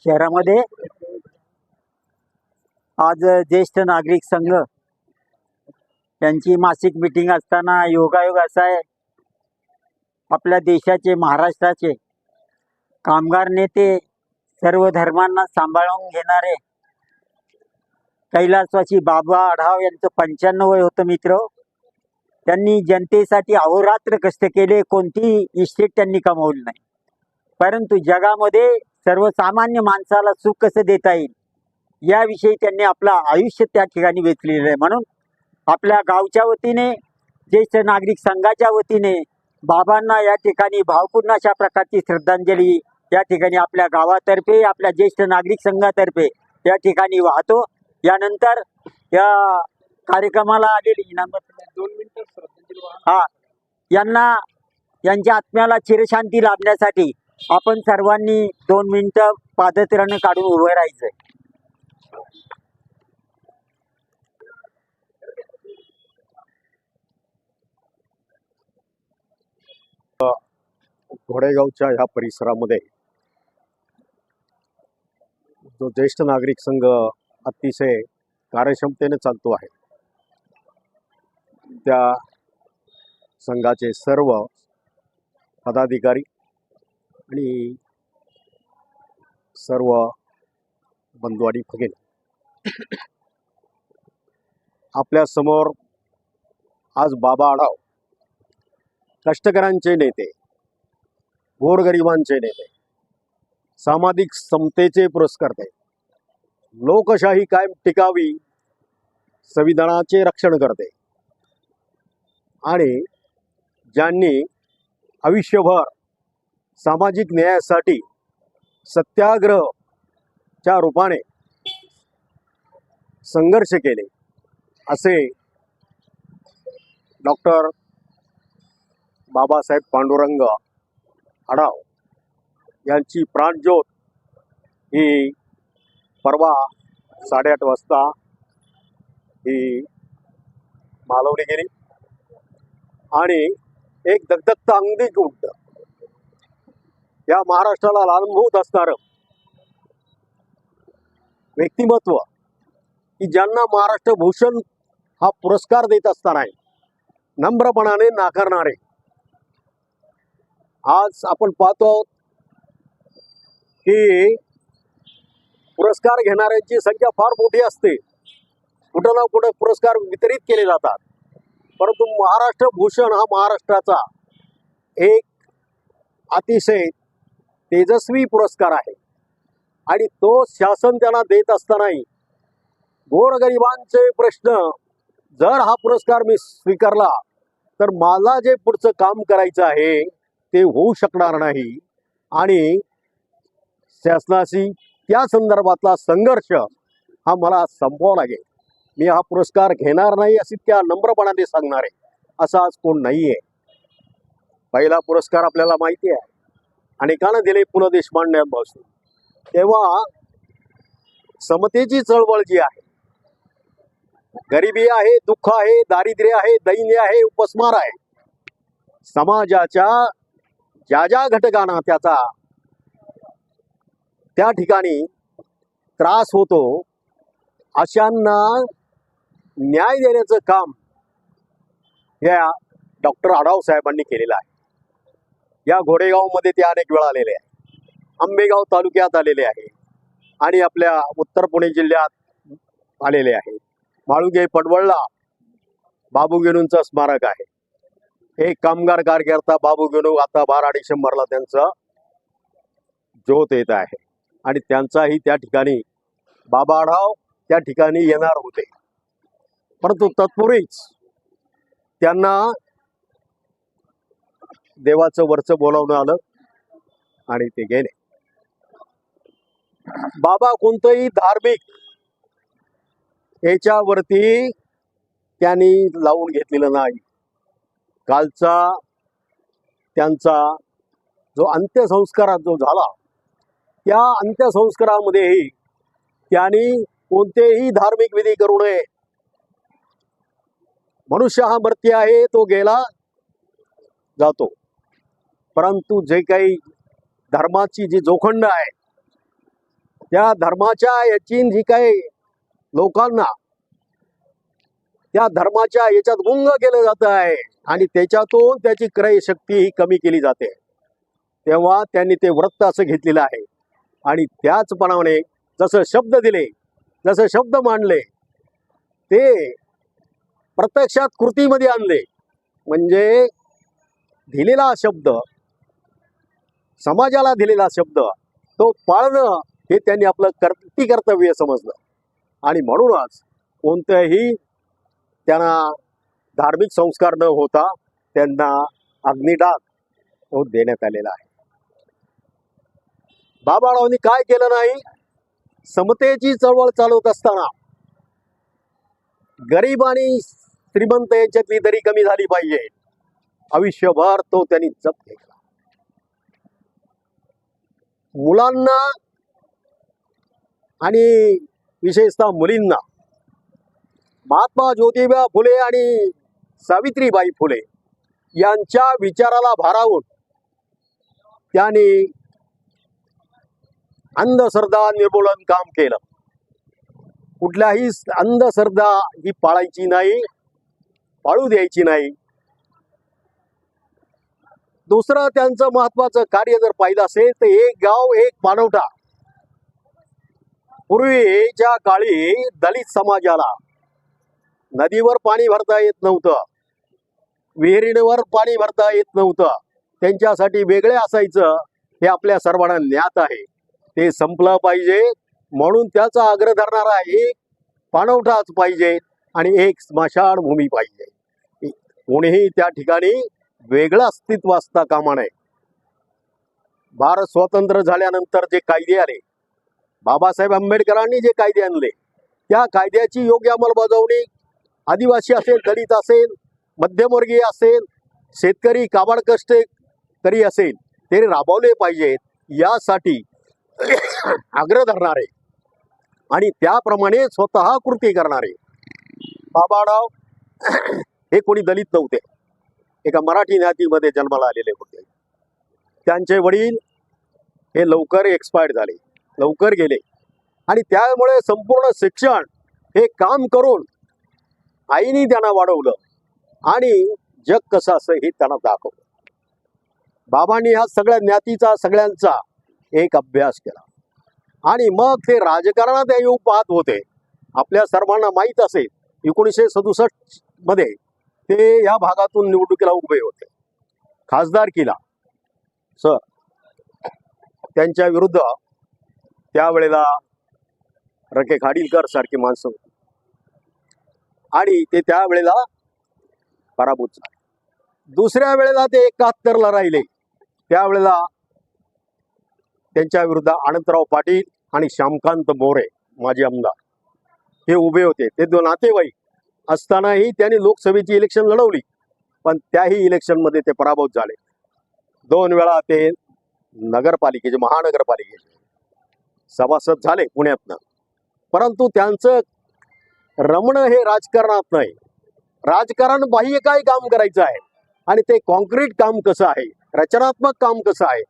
शहरामध्ये आज ज्येष्ठ नागरिक संघ यांची मासिक मीटिंग असताना योगायोग असा आहे, आपल्या देशाचे महाराष्ट्राचे कामगार नेते, सर्व धर्मांना सांभाळून घेणारे कैलासवासी बाबा आढाव यांचं 95 वय होतं मित्र. त्यांनी जनतेसाठी अहोरात्र कष्ट केले, कोणतीही इस्टेट त्यांनी कमावली नाही. परंतु जगामध्ये सर्वसामान्य माणसाला सुख कसं देता येईल याविषयी त्यांनी आपलं आयुष्य त्या ठिकाणी वेचलेलं आहे. म्हणून आपल्या गावच्या वतीने, ज्येष्ठ नागरिक संघाच्या वतीने बाबांना या ठिकाणी भावपूर्ण अशा प्रकारची श्रद्धांजली या ठिकाणी आपल्या गावातर्फे, आपल्या ज्येष्ठ नागरिक संघातर्फे या ठिकाणी वाहतो. यानंतर या कार्यक्रमाला आलेली 2 मिनिटं श्रद्धांजली यांना, यांच्या आत्म्याला चिरशांती लाभण्यासाठी आपण सर्वांनी 2 मिनिटं पादत्राणं काढून उभं राहायचंय. घोडेगावच्या ह्या परिसरामध्ये जो ज्येष्ठ नागरिक संघ अतिशय कार्यक्षमतेने चालतो आहे, त्या संघाचे सर्व पदाधिकारी आणि सर्व बंधू आणि भगिनी, आपल्या समोर आज बाबा आढाव कष्टकऱ्यांचे नेते, गोरगरिबांचे नेते, सामाजिक समतेचे पुरस्कर्ते, लोकशाही कायम टिकावी, संविधानाचे रक्षण करते आणि ज्यांनी आयुष्यभर सामाजिक न्यायासाठी सत्याग्रहच्या रूपाने संघर्ष केले, असे डॉक्टर बाबासाहेब पांडुरंग आढाव यांची प्राणज्योत ही परवा 8:30 वाजता ही मालवली गेली आणि एक दगदगत अंगदी गुंड या महाराष्ट्राला लालभूत असणारं व्यक्तिमत्व, की ज्यांना महाराष्ट्र भूषण हा पुरस्कार देत असताना नम्रपणाने नाकारणारे, आज आपण पाहतो की पुरस्कार घेणाऱ्यांची संख्या फार मोठी असते, कुठं ना कुठं पुरस्कार वितरित केले जातात, परंतु महाराष्ट्र भूषण हा महाराष्ट्राचा एक अतिशय तेजस्वी पुरस्कार आहे आणि तो शासन त्यांना देत असतानाही गोरगरिबांचे प्रश्न, जर हा पुरस्कार मी स्वीकारला तर मला जे पुढचं काम करायचं आहे ते होऊ शकणार नाही आणि शासनाशी त्या संदर्भातला संघर्ष हा मला संपवावा लागेल, मी हा पुरस्कार घेणार नाही अशी त्या नम्रपणाने सांगणारे असं आज कोण नाही आहे. पहिला पुरस्कार आपल्याला माहिती आहे, अनेकांना दिले पु ल देशपांड्यांपासून. तेव्हा समतेची चळवळ जी आहे, गरिबी आहे, दुःख आहे, दारिद्र्य आहे, दैन्य आहे, उपस्मार आहे, समाजाच्या ज्या ज्या घटकांना त्याचा त्या ठिकाणी त्रास होतो अशांना न्याय देण्याचं काम या डॉक्टर आढाव साहेबांनी केलेलं आहे. या घोडेगावमध्ये ते अनेक वेळा आलेले आहे, आंबेगाव तालुक्यात आलेले आहे आणि आपल्या उत्तर पुणे जिल्ह्यात आलेले आहे. माळुंगे पडवळला बाबू गेनूंचं स्मारक आहे. एक कामगार कार्यकर्ता बाबू गेनू आता 12 डिसेंबरला त्यांचं ज्योत येत आहे आणि त्यांचाही त्या ठिकाणी बाबा आढाव त्या ठिकाणी येणार होते, परंतु तत्पूर्वीच त्यांना देवाचं वरचं बोलावणं आलं आणि ते गेले. बाबा कोणतंही धार्मिक याच्यावरती त्यांनी लावून घेतलेलं नाही. कालचा त्यांचा जो अंत्यसंस्कार जो झाला, त्या अंत्यसंस्कारामध्येही त्यांनी कोणतेही धार्मिक विधी करू नये, मनुष्य हा मर्त्य आहे, तो गेला जातो, परंतु जे काही धर्माची जी जोखंड आहे, त्या धर्माच्या याची जी काही लोकांना त्या धर्माच्या याच्यात गुंग केलं जात आहे आणि त्याच्यातून त्याची क्रय शक्ती ही कमी केली जाते, तेव्हा त्यांनी ते व्रत असं घेतलेलं आहे. आणि त्याचप्रमाणे जसं शब्द दिले, जसं शब्द मांडले, ते प्रत्यक्षात कृतीमध्ये आणले. म्हणजे दिलेला शब्द, समाजाला दिलेला शब्द, तो पाळणं हे त्यांनी आपलं कर्तव्य समजलं. आणि म्हणूनच कोणत्याही त्यांना धार्मिक संस्कार न होता त्यांना अग्निडाग तो देण्यात आलेला आहे. बाबारावांनी काय केलं नाही, समतेची चळवळ चालवत असताना गरीब आणि श्रीमंत यांच्यातली दरी कमी झाली पाहिजे, आयुष्यभर तो त्यांनी जप घेतला. मुलांना आणि विशेषतः मुलींना महात्मा ज्योतिबा फुले आणि सावित्रीबाई फुले यांच्या विचाराला भारावून त्यांनी अंधश्रद्धा निर्मूलन काम केलं. कुठल्याही अंधश्रद्धा ही पाळायची नाही, पाळू द्यायची नाही. दुसरं त्यांचं महत्वाचं कार्य जर पाहिलं असेल तर एक गाव एक पाणवठा. पूर्वीच्या काळी दलित समाजाला नदीवर पाणी भरता येत नव्हतं, विहिरींवर पाणी भरता येत नव्हतं, त्यांच्यासाठी वेगळे असायचं. हे आपल्या सर्वांना ज्ञात आहे. ते संपलं पाहिजे म्हणून त्याचा आग्रह धरणारा एक पाणवठाच पाहिजे आणि एक स्मशानभूमी पाहिजे. कोणीही त्या ठिकाणी वेगळं अस्तित्व असता कामा नये. भारत स्वतंत्र झाल्यानंतर जे कायदे आले, बाबासाहेब आंबेडकरांनी जे कायदे आणले, त्या कायद्याची योग्य अंमलबजावणी आदिवासी असेल, दलित असेल, मध्यमवर्गीय असेल, शेतकरी, काबाड कष्टकरी असेल, ते राबवले पाहिजेत. यासाठी आग्रह धरणारे आणि त्याप्रमाणे स्वतः कृती करणारे बाबाराव हे कोणी दलित नव्हते, एका मराठी जातीमध्ये जन्माला आलेले होते. त्यांचे वडील हे लवकर एक्सपायर्ड झाले, लवकर गेले आणि त्यामुळे संपूर्ण शिक्षण हे काम करून आईनी त्यांना वाढवलं आणि जग कसं असं हे त्यांना दाखवलं. बाबांनी ह्या सगळ्या ज्ञातीचा, सगळ्यांचा एक अभ्यास केला आणि मग ते राजकारणात येऊ पाहत होते. आपल्या सर्वांना माहीत असेल 1967 मध्ये ते या भागातून निवडणुकीला उभे होते, खासदारकीला. सर त्यांच्या विरुद्ध त्यावेळेला रके खाडीलकर सारखी माणसं होती आणि ते त्यावेळेला पराभूत झाले. दुसऱ्या वेळेला ते 71ला राहिले, त्यावेळेला त्यांच्या विरुद्ध अनंतराव पाटील आणि श्यामकांत मोरे माजी आमदार हे उभे होते. ते दोन नातेवाईक असतानाही त्यांनी लोकसभेची इलेक्शन लढवली, पण त्याही इलेक्शनमध्ये ते पराभूत झाले. 2 वेळा ते नगरपालिकेचे, महानगरपालिकेचे सभासद झाले पुण्यातनं. परंतु त्यांचं रमणं हे राजकारणात नाही. राजकारण बाह्य काय काम करायचं आहे आणि ते कॉन्क्रीट काम कसं आहे, रचनात्मक काम कसं आहे,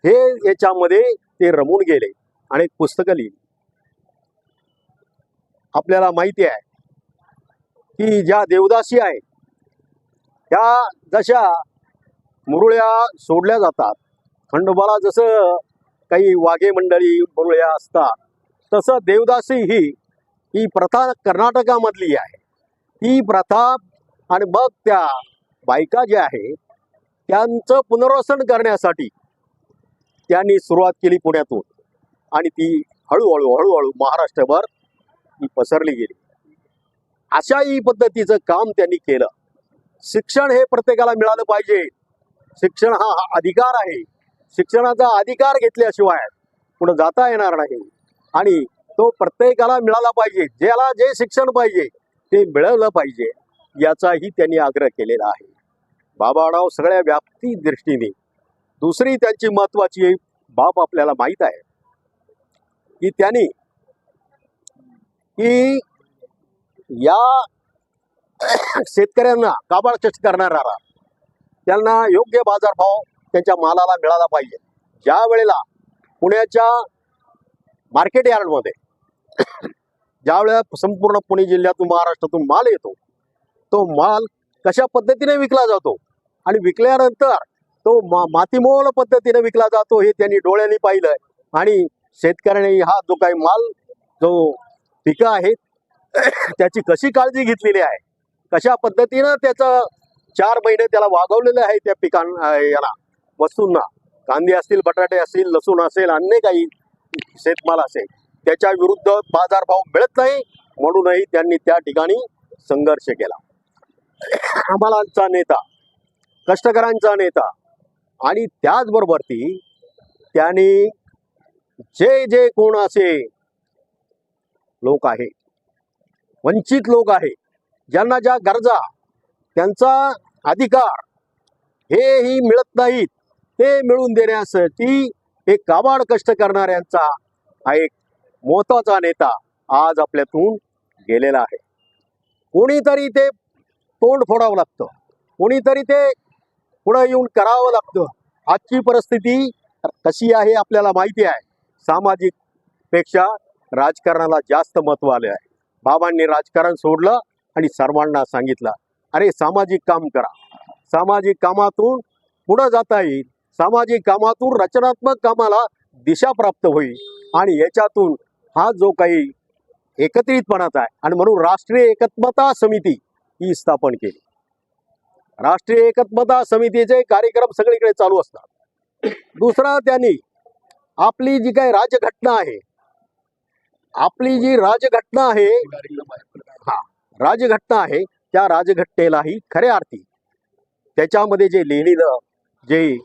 हे याच्यामध्ये ते रमून गेले आणि एक पुस्तकं लिहिली. आपल्याला माहिती आहे की ज्या देवदासी आहेत त्या जशा मुरळ्या सोडल्या जातात, खंडोबाला जसं काही वाघे मंडळी मुरळ्या असतात, तसं देवदासी ही प्रथा कर्नाटकामधली आहे. ती प्रथा आणि मग त्या बायका ज्या आहे त्यांचं पुनर्वसन करण्यासाठी त्यांनी सुरुवात केली पुण्यातून आणि ती हळूहळू महाराष्ट्रभर ती पसरली गेली. अशाही पद्धतीचं काम त्यांनी केलं. शिक्षण हे प्रत्येकाला मिळालं पाहिजे. शिक्षण हा अधिकार आहे. शिक्षणाचा अधिकार घेतल्याशिवाय पुढे जाता येणार नाही आणि तो प्रत्येकाला मिळाला पाहिजे. ज्याला जे शिक्षण पाहिजे ते मिळवलं पाहिजे, याचाही त्यांनी आग्रह केलेला आहे. बाबाराव सगळ्या व्याप्ती दृष्टीने. दुसरी त्यांची महत्वाची बाब आपल्याला माहीत आहे की त्यांनी की या शेतकऱ्यांना काबाड कष्ट करणारा त्यांना योग्य बाजारभाव त्यांच्या मालाला मिळाला पाहिजे. ज्या वेळेला पुण्याच्या मार्केट यार्डमध्ये ज्या वेळेला संपूर्ण पुणे जिल्ह्यातून महाराष्ट्रातून माल येतो, तो माल कशा पद्धतीने विकला जातो आणि विकल्यानंतर तो मातीमोल पद्धतीने विकला जातो हे त्यांनी डोळ्यांनी पाहिलंय. आणि शेतकऱ्यांनी हा जो काही माल जो पिकं आहेत त्याची कशी काळजी घेतलेली आहे, कशा पद्धतीनं त्याचं 4 महिने त्याला वागवलेलं आहे त्या याला वस्तूंना, कांदे असतील, बटाटे असतील, लसूण असेल, अन्य काही शेतमाल असेल, त्याच्या विरुद्ध बाजारभाव मिळत नाही म्हणूनही त्यांनी त्या ठिकाणी संघर्ष केला. हमालांचा नेता, कष्टकऱ्यांचा नेता आणि त्याचबरोबर त्यांनी जे कोण असे लोक आहे, वंचित लोक आहे, ज्यांना ज्या गरजा, त्यांचा अधिकार हेही मिळत नाहीत, ते मिळवून देण्यासाठी एक काबाड कष्ट करणाऱ्यांचा हा एक महत्वाचा नेता आज आपल्यातून गेलेला आहे. कोणीतरी ते तोंड फोडावं लागतं, कोणीतरी ते पुढे येऊन करावं लागतं. आजची परिस्थिती कशी आहे आपल्याला माहिती आहे. सामाजिक पेक्षा राजकारणाला जास्त महत्त्व आले आहे. बाबांनी राजकारण सोडलं आणि सर्वांना सांगितलं, अरे सामाजिक काम करा, सामाजिक कामातून पुढे जाता येईल, सामाजिक कामातून रचनात्मक कामाला दिशा प्राप्त होईल आणि याच्यातून हा जो काही एकत्रितपणाचा आहे आणि म्हणून राष्ट्रीय एकात्मता समिती ही स्थापन केली. राष्ट्रीय एकात्मता समितीचे कार्यक्रम सगळीकडे चालू असतात. दुसरा, त्यांनी आपली जी काही राजघटना आहे, आपली जी राजघटना आहे, राजघटना आहे, त्या राजघटनेलाही खऱ्या अर्थी त्याच्यामध्ये जे लिहिलेलं जे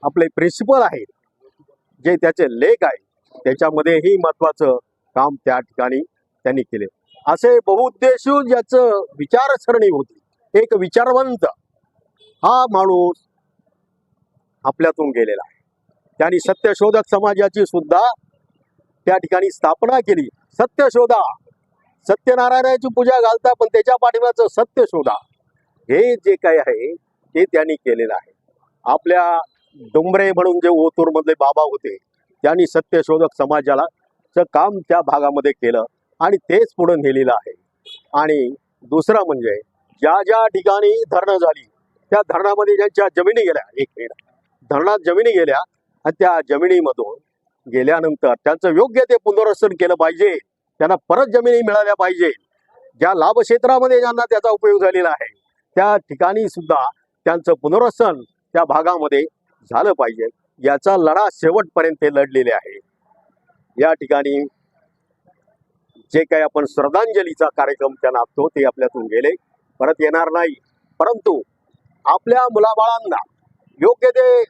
आपले प्रिन्सिपल आहेत, जे त्याचे लेख आहेत, त्याच्यामध्येही महत्वाचं काम त्या ठिकाणी त्यांनी केले. असे बहुउद्देशीय ज्याचं विचारसरणी होती, एक विचारवंत हा माणूस आपल्यातून गेलेला आहे. त्यांनी सत्यशोधक समाजाची सुद्धा त्या ठिकाणी स्थापना केली. सत्यशोधा, सत्यनारायणाची पूजा घालता पण त्याच्या पाठीमागचं सत्य शोधा, हे जे काही आहे ते त्यांनी केलेलं आहे. आपल्या डोंबरे म्हणून जे ओतूर मधले बाबा होते, त्यांनी सत्यशोधक समाजाला काम त्या भागामध्ये केलं आणि तेच पुढे नेलेलं आहे. आणि दुसरं म्हणजे ज्या ज्या ठिकाणी धरणं झाली त्या धरणामध्ये ज्यांच्या जमिनी गेल्या, एक धरणात जमिनी गेल्या आणि त्या जमिनीमधून गेल्यानंतर त्यांचं योग्य ते पुनर्वसन केलं पाहिजे, त्यांना परत जमिनी मिळाल्या पाहिजे. ज्या लाभ क्षेत्रामध्ये ज्यांना त्याचा उपयोग झालेला आहे त्या ठिकाणी सुद्धा त्यांचं पुनर्वसन त्या भागामध्ये झालं पाहिजे. याचा लढा शेवटपर्यंत ते लढलेले आहे. या ठिकाणी जे काही आपण श्रद्धांजलीचा कार्यक्रम त्यांना आखतो ते आपल्यातून गेले, परत येणार नाही. परंतु आपल्या मुलाबाळांना योग्य ते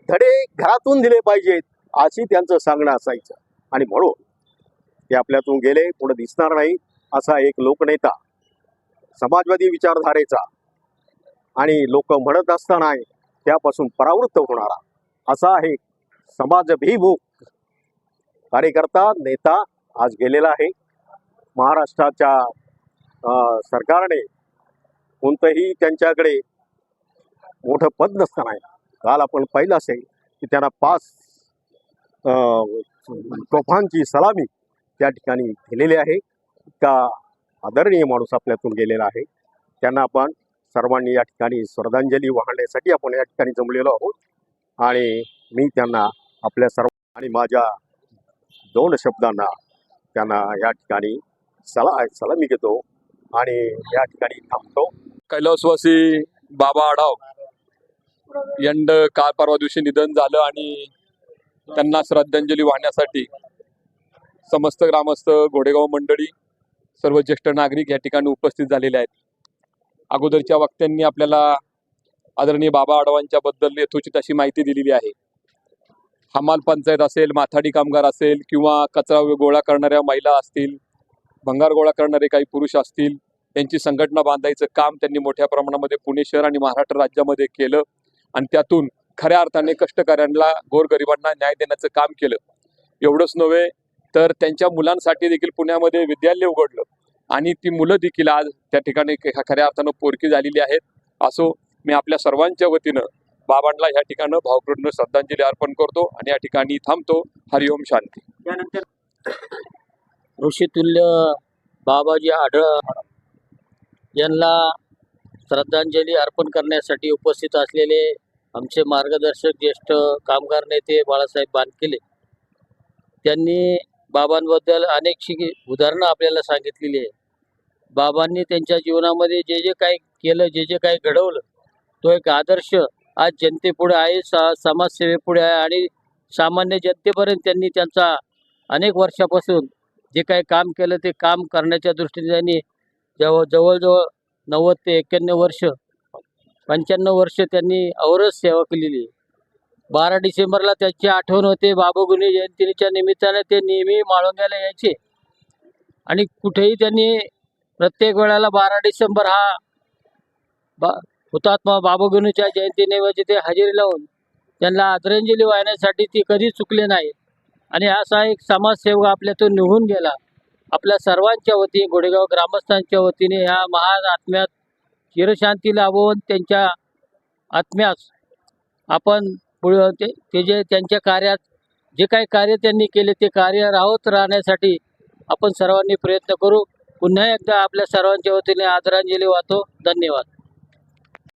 धडे घरातून दिले पाहिजेत अशी त्यांचं सांगणं असायचं आणि म्हणून ते आपल्यातून गेले, पुढे दिसणार नाही. असा एक लोकनेता, समाजवादी विचारधारेचा आणि लोक म्हणत असताना त्यापासून परावृत्त होणारा असा एक समाजभिमुख कार्यकर्ता, नेता आज गेलेला आहे. महाराष्ट्राच्या सरकारने कोणतंही त्यांच्याकडे मोठं पद नसताना, काल आपण पाहिलं असेल की त्यांना 5 तोफांची सलामी त्या ठिकाणी दिलेली आहे. का आदरणीय माणूस आपल्यातून गेलेला आहे. त्यांना आपण सर्वांनी या ठिकाणी श्रद्धांजली वाहण्यासाठी आपण या ठिकाणी जमलेलो आहोत आणि मी त्यांना आपल्या सर्व आणि माझ्या 2 शब्दांना त्यांना या ठिकाणी सलामी घेतो आणि या ठिकाणी थांबतो. कैलासवासी बाबा आढाव यंड काल परवा दिवशी निधन झालं आणि त्यांना श्रद्धांजली वाहण्यासाठी समस्त ग्रामस्थ, घोडेगाव मंडळी, सर्व ज्येष्ठ नागरिक या ठिकाणी उपस्थित झालेले आहेत. अगोदरच्या वक्त्यांनी आपल्याला आदरणीय बाबा आढावांच्या बद्दल यथोचित अशी माहिती दिलेली आहे. हमाल पंचायत असेल, माथाडी कामगार असेल किंवा कचरा गोळा करणाऱ्या महिला असतील, भंगार गोळा करणारे काही पुरुष असतील, यांची संघटना बांधायचं काम त्यांनी मोठ्या प्रमाणामध्ये पुणे शहर आणि महाराष्ट्र राज्यामध्ये केलं आणि त्यातून खऱ्या अर्थाने कष्टकऱ्यांना, गोरगरिबांना न्याय देण्याचं काम केलं. एवढंच नव्हे तर त्यांच्या मुलांसाठी देखील पुण्यामध्ये विद्यालय उघडलं आणि ती मुलं देखील आज त्या ठिकाणी खऱ्या अर्थानं पोरकी झालेली आहेत. असो, मी आपल्या सर्वांच्या वतीनं बाबांना ह्या ठिकाणी भावपूर्ण श्रद्धांजली अर्पण करतो आणि या ठिकाणी थांबतो. हरिओम शांती. त्यानंतर ऋषितुल्य बाबाजी आढळ यांना श्रद्धांजली अर्पण करण्यासाठी उपस्थित असलेले आमचे मार्गदर्शक ज्येष्ठ कामगार नेते बाळासाहेब बानकेले, त्यांनी बाबांबद्दल अनेकशी उदाहरणं आपल्याला सांगितलेली आहे. बाबांनी त्यांच्या जीवनामध्ये जे जे काही केलं, जे जे काही घडवलं, तो एक आदर्श आज जनतेपुढे आहे, समाजसेवेपुढे आहे आणि सामान्य जनतेपर्यंत त्यांनी त्यांचा अनेक वर्षापासून जे काही काम केलं ते काम करण्याच्या दृष्टीने त्यांनी जवळजवळ 90 ते 91 वर्ष 95 वर्ष त्यांनी अवरच सेवा केलेली आहे. 12 डिसेंबरला त्यांची आठवण होते. बाबागुनी जयंतीच्या निमित्ताने ते नेहमी माळोंग्याला यायचे आणि कुठेही त्यांनी प्रत्येक वेळेला 12 डिसेंबर हा हुतात्मा बाबागुनीच्या जयंतीनिमित्त ते हजेरी लावून त्यांना आदरांजली वाहण्यासाठी ती कधी चुकले नाही. आणि असा एक समाजसेवक आपल्यातून निघून गेला. आपल्या सर्वांच्या वतीने, घोडेगाव ग्रामस्थांच्या वतीने ह्या महान आत्म्यात चिरशांती लाभून त्यांच्या आत्म्यास आपण ते जे त्यांच्या कार्यात जे काही कार्य त्यांनी केले ते कार्य राहत राहण्यासाठी आपण सर्वांनी प्रयत्न करू. पुन्हा एकदा आपल्या सर्वांच्या वतीने आदरांजली वाहतो. धन्यवाद.